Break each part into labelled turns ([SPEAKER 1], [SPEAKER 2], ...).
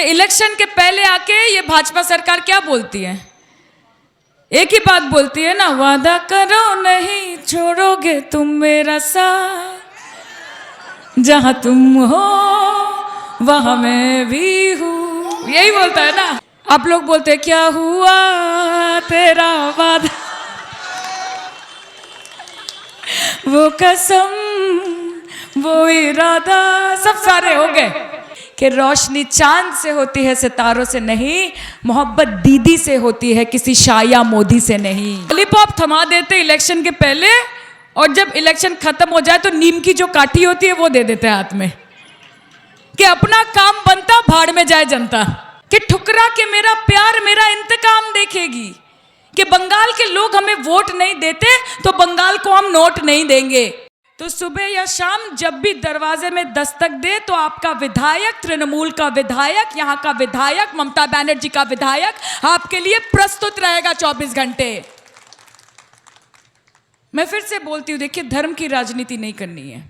[SPEAKER 1] कि इलेक्शन के पहले आके ये भाजपा सरकार क्या बोलती है, एक ही बात बोलती है ना, वादा करो नहीं छोड़ोगे तुम मेरा साथ, जहां तुम हो वहां मैं भी हूं, यही बोलता है ना। आप लोग बोलते हैं क्या हुआ तेरा वादा, वो कसम वो इरादा, सब सारे हो गए कि रोशनी चांद से होती है सितारों से नहीं, मोहब्बत दीदी से होती है किसी शाया मोदी से नहीं। लॉलीपॉप थमा देते इलेक्शन के पहले, और जब इलेक्शन खत्म हो जाए तो नीम की जो काठी होती है वो दे देते हैं हाथ में, कि अपना काम बनता भाड़ में जाए जनता, कि ठुकरा के मेरा प्यार मेरा इंतकाम देखेगी, कि बंगाल के लोग हमें वोट नहीं देते तो बंगाल को हम नोट नहीं देंगे। तो सुबह या शाम जब भी दरवाजे में दस्तक दे तो आपका विधायक, तृणमूल का विधायक, यहाँ का विधायक, ममता बनर्जी का विधायक आपके लिए प्रस्तुत रहेगा 24 घंटे। मैं फिर से बोलती हूँ, देखिए धर्म की राजनीति नहीं करनी है।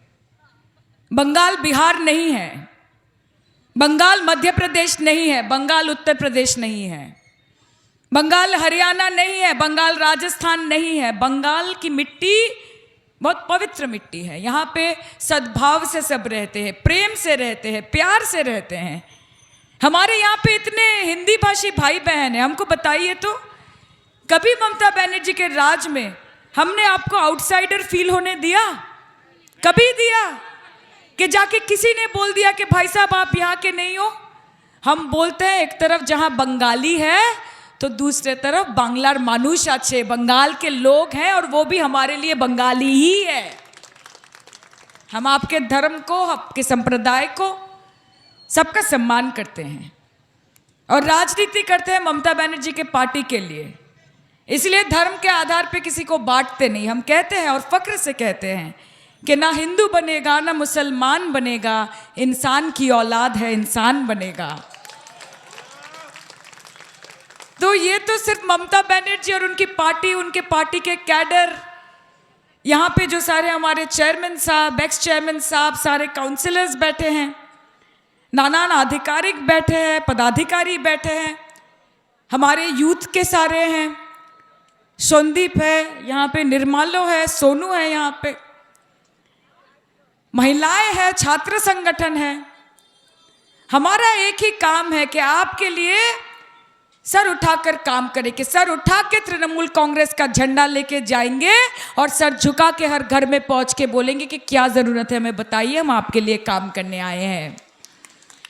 [SPEAKER 1] बंगाल बिहार नहीं है, बंगाल मध्य प्रदेश नहीं है, बंगाल उत्तर प्रदेश नहीं है, बंगाल हरियाणा नहीं है, बंगाल राजस्थान नहीं है। बंगाल की मिट्टी बहुत पवित्र मिट्टी है, यहाँ पे सद्भाव से सब रहते हैं, प्रेम से रहते हैं, प्यार से रहते हैं। हमारे यहाँ पे इतने हिंदी भाषी भाई बहन हैं, हमको बताइए तो कभी ममता बनर्जी के राज में हमने आपको आउटसाइडर फील होने दिया? कभी दिया कि जाके किसी ने बोल दिया कि भाई साहब आप यहाँ के नहीं हो? हम बोलते हैं एक तरफ जहाँ बंगाली है तो दूसरे तरफ बांग्लार मानुष आछे, बंगाल के लोग हैं और वो भी हमारे लिए बंगाली ही है। हम आपके धर्म को, आपके संप्रदाय को, सबका सम्मान करते हैं और राजनीति करते हैं ममता बनर्जी के पार्टी के लिए। इसलिए धर्म के आधार पे किसी को बांटते नहीं। हम कहते हैं और फक्र से कहते हैं कि ना हिंदू बनेगा ना मुसलमान बनेगा, इंसान की औलाद है इंसान बनेगा। तो ये तो सिर्फ ममता बनर्जी और उनकी पार्टी, उनके पार्टी के कैडर, यहाँ पे जो सारे हमारे चेयरमैन साहब, एक्स चेयरमैन साहब, सारे काउंसिलर्स बैठे हैं, नाना आधिकारिक बैठे हैं, पदाधिकारी बैठे हैं, हमारे यूथ के सारे हैं, संदीप है यहाँ पे, निर्मालो है, सोनू है यहाँ पे, महिलाएं हैं, छात्र संगठन है। हमारा एक ही काम है कि आपके लिए सर उठाकर काम करें, कि सर उठा के तृणमूल कांग्रेस का झंडा लेके जाएंगे और सर झुका के हर घर में पहुंच के बोलेंगे कि क्या जरूरत है हमें बताइए, हम आपके लिए काम करने आए हैं।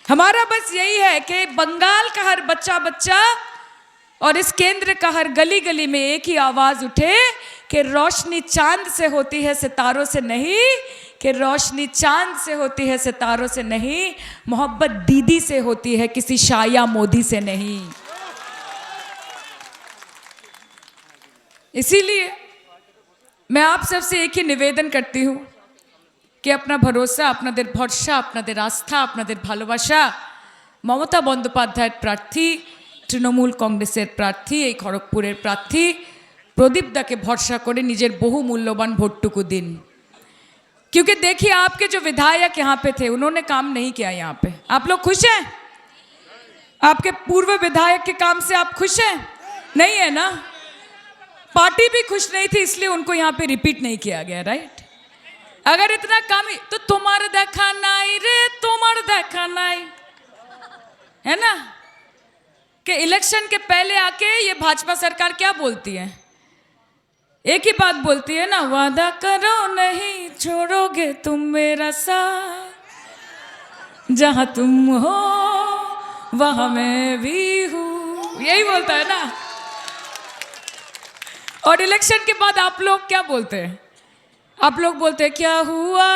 [SPEAKER 1] हमारा बस यही है कि बंगाल का हर बच्चा बच्चा और इस केंद्र का हर गली गली में एक ही आवाज उठे कि रोशनी चांद से होती है सितारों से नहीं, कि रोशनी चांद से होती है सितारों से नहीं, मोहब्बत दीदी से होती है किसी शाया मोदी से नहीं। इसीलिए मैं आप सबसे एक ही निवेदन करती हूँ कि अपना भरोसा, আপনাদের ভরসা, আপনাদের আস্থা, আপনাদের ভালোবাসা মমতা বন্দ্যোপাধ্যায়ের প্রার্থী, তৃণমূল কংগ্রেসের প্রার্থী, এই খড়গপুরের প্রার্থী প্রদীপদাকে ভরসা করে নিজের বহু মূল্যবান ভোটটুকু দিন। क्योंकि देखिए आपके जो विधायक यहाँ पे थे उन्होंने काम नहीं किया यहाँ पे। आप लोग खुश हैं? आपके पूर्व विधायक के काम से आप खुश हैं? नहीं है ना? पार्टी भी खुश नहीं थी इसलिए उनको यहाँ पे रिपीट नहीं किया गया, राइट? अगर इतना काम तो तुम्हारा देखा नहीं रे, तुम्हारा देखा नहीं, है ना? कि इलेक्शन के पहले आके ये भाजपा सरकार क्या बोलती है, एक ही बात बोलती है ना, वादा करो नहीं छोड़ोगे तुम मेरा साथ, जहां तुम हो वहां मैं भी हूं, यही बोलता है ना। और इलेक्शन के बाद आप लोग क्या बोलते हैं? आप लोग बोलते हैं क्या हुआ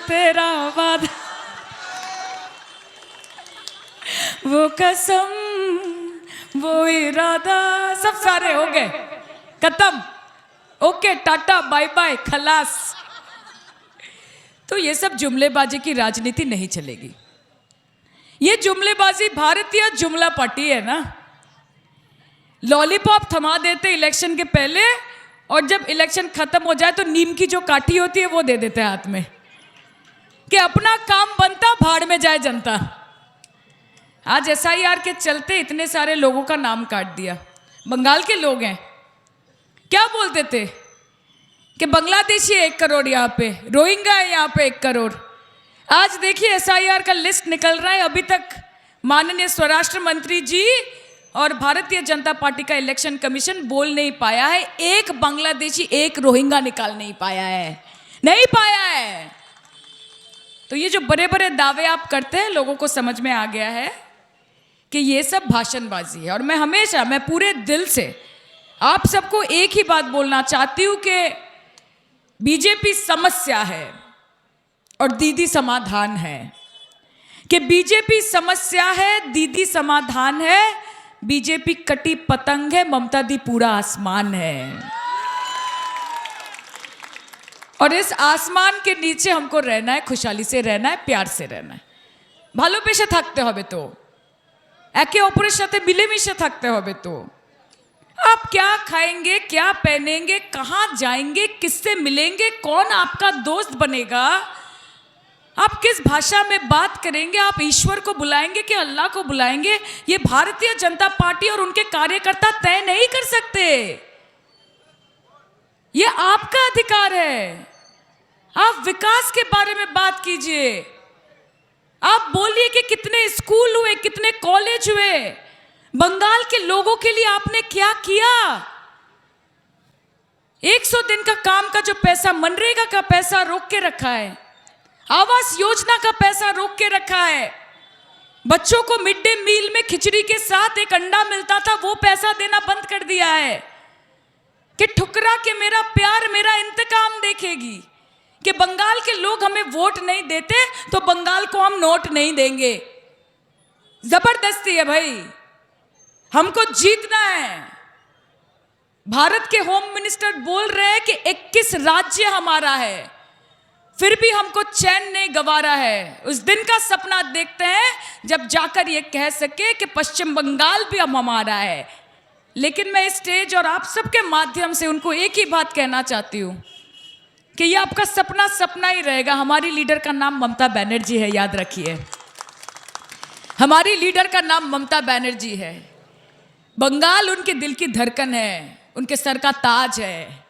[SPEAKER 1] तेरा वादा, वो कसम वो इरादा, सब सारे हो गए, खत्म, ओके, टाटा बाय बाय, खलास। तो ये सब जुमलेबाजी की राजनीति नहीं चलेगी। ये जुमलेबाजी भारतीय जुमला पार्टी है ना। लॉलीपॉप थमा देते इलेक्शन के पहले, और जब इलेक्शन खत्म हो जाए तो नीम की जो काठी होती है वो दे देते हैं हाथ में, कि अपना काम बनता भाड़ में जाए जनता। आज एसआईआर के चलते इतने सारे लोगों का नाम काट दिया। बंगाल के लोग हैं, क्या बोलते थे कि बांग्लादेशी 1 करोड़ यहाँ पे, रोहिंग्या है यहाँ पे 1 करोड़। आज देखिए एसआईआर का लिस्ट निकल रहा है, अभी तक माननीय स्वराष्ट्र मंत्री जी और भारतीय जनता पार्टी का इलेक्शन कमीशन बोल नहीं पाया है, एक बांग्लादेशी 1 रोहिंग्या निकाल नहीं पाया है, नहीं पाया है। तो ये जो बड़े बड़े दावे आप करते हैं, लोगों को समझ में आ गया है कि ये सब भाषणबाजी है। और मैं पूरे दिल से आप सबको एक ही बात बोलना चाहती हूँ कि बीजेपी समस्या है और दीदी समाधान है, कि बीजेपी समस्या है, दीदी समाधान है। बीजेपी कटी पतंग है, ममता दी पूरा आसमान है। और इस आसमान के नीचे हमको रहना है, खुशहाली से रहना है, प्यार से रहना है। ভালোবেসে থাকতে হবে तो, একে অপরের সাথে মিলেমিশে থাকতে হবে तो। आप क्या खाएंगे, क्या पहनेंगे, कहाँ जाएंगे, किससे मिलेंगे, कौन आपका दोस्त बनेगा, आप किस भाषा में बात करेंगे, आप ईश्वर को बुलाएंगे कि अल्लाह को बुलाएंगे, ये भारतीय जनता पार्टी और उनके कार्यकर्ता तय नहीं कर सकते। ये आपका अधिकार है। आप विकास के बारे में बात कीजिए, आप बोलिए कि कितने स्कूल हुए, कितने कॉलेज हुए, बंगाल के लोगों के लिए आपने क्या किया। 100 दिन का काम का जो पैसा, मनरेगा का पैसा रोक के रखा है, आवास योजना का पैसा रोक के रखा है, बच्चों को मिड डे मील में खिचड़ी के साथ एक अंडा मिलता था, वो पैसा देना बंद कर दिया है। कि ठुकरा के मेरा प्यार मेरा इंतकाम देखेगी, कि बंगाल के लोग हमें वोट नहीं देते तो बंगाल को हम नोट नहीं देंगे। जबरदस्ती है भाई, हमको जीतना है। भारत के होम मिनिस्टर बोल रहे हैं कि 21 राज्य हमारा है, फिर भी हमको चैन नहीं गंवारा है। उस दिन का सपना देखते हैं जब जाकर ये कह सके कि पश्चिम बंगाल भी हम हमारा है। लेकिन मैं इस स्टेज और आप सबके माध्यम से उनको एक ही बात कहना चाहती हूँ कि ये आपका सपना सपना ही रहेगा। हमारी लीडर का नाम ममता बनर्जी है, याद रखिए, हमारी लीडर का नाम ममता बनर्जी है। बंगाल उनके दिल की धड़कन है, उनके सर का ताज है,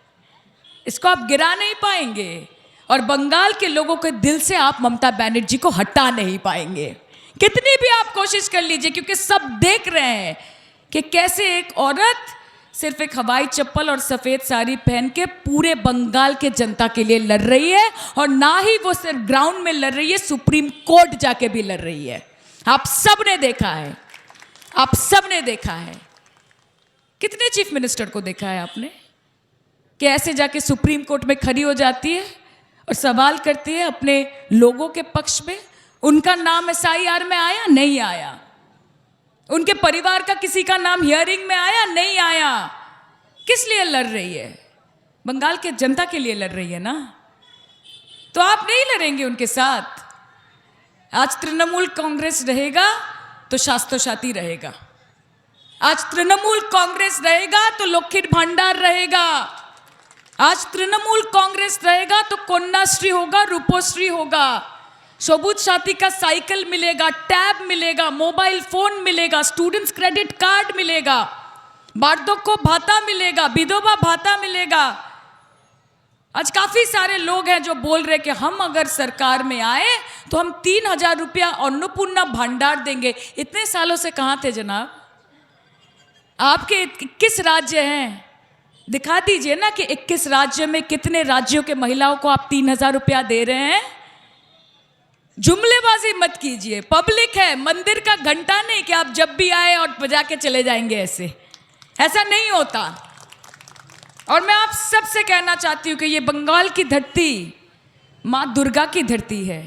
[SPEAKER 1] इसको आप गिरा नहीं पाएंगे। और बंगाल के लोगों के दिल से आप ममता बनर्जी को हटा नहीं पाएंगे, कितनी भी आप कोशिश कर लीजिए, क्योंकि सब देख रहे हैं कि कैसे एक औरत सिर्फ एक हवाई चप्पल और सफ़ेद साड़ी पहन के पूरे बंगाल के जनता के लिए लड़ रही है। और ना ही वो सिर्फ ग्राउंड में लड़ रही है, सुप्रीम कोर्ट जाके भी लड़ रही है। आप सब ने देखा है, आप सब ने देखा है। कितने चीफ मिनिस्टर को देखा है आपने कि ऐसे जाके सुप्रीम कोर्ट में खड़ी हो जाती है और सवाल करती है अपने लोगों के पक्ष में। उनका नाम एसआईआर में आया, नहीं आया। उनके परिवार का किसी का नाम हियरिंग में आया, नहीं आया। किस लिए लड़ रही है? बंगाल के जनता के लिए लड़ रही है ना। तो आप नहीं लड़ेंगे उनके साथ। आज तृणमूल कांग्रेस रहेगा तो शास्त्रोशाती रहेगा, आज तृणमूल कांग्रेस रहेगा तो लक्ष्मीर भंडार रहेगा, आज तृणमूल कांग्रेस रहेगा तो कन्याश्री होगा, रूपोश्री होगा, सबूज साथी का साइकिल मिलेगा, टैब मिलेगा, मोबाइल फोन मिलेगा, स्टूडेंट्स क्रेडिट कार्ड मिलेगा, वार्धक्य भत्ता मिलेगा, विधवा भत्ता मिलेगा। आज काफी सारे लोग हैं जो बोल रहे कि हम अगर सरकार में आए तो हम 3000 रुपया अन्नपूर्णा भंडार देंगे। इतने सालों से कहाँ थे जनाब? आपके 21 राज्य हैं, दिखा दीजिए ना कि 21 राज्य में कितने राज्यों के महिलाओं को आप 3000 रुपया दे रहे हैं। जुमलेबाजी मत कीजिए, पब्लिक है, मंदिर का घंटा नहीं कि आप जब भी आए और बजा के चले जाएंगे। ऐसा नहीं होता। और मैं आप सबसे कहना चाहती हूँ कि ये बंगाल की धरती माँ दुर्गा की धरती है,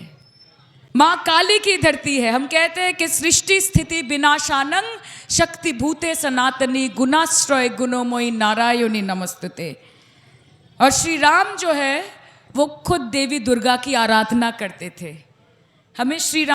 [SPEAKER 1] माँ काली की धरती है। हम कहते हैं कि सृष्टि स्थिति विनाशानंग शक्ति भूते सनातनी गुणाश्रय गुणोमयी नारायणी नमस्तुते। और श्री राम जो है वो खुद देवी दुर्गा की आराधना करते थे। हमें श्री राम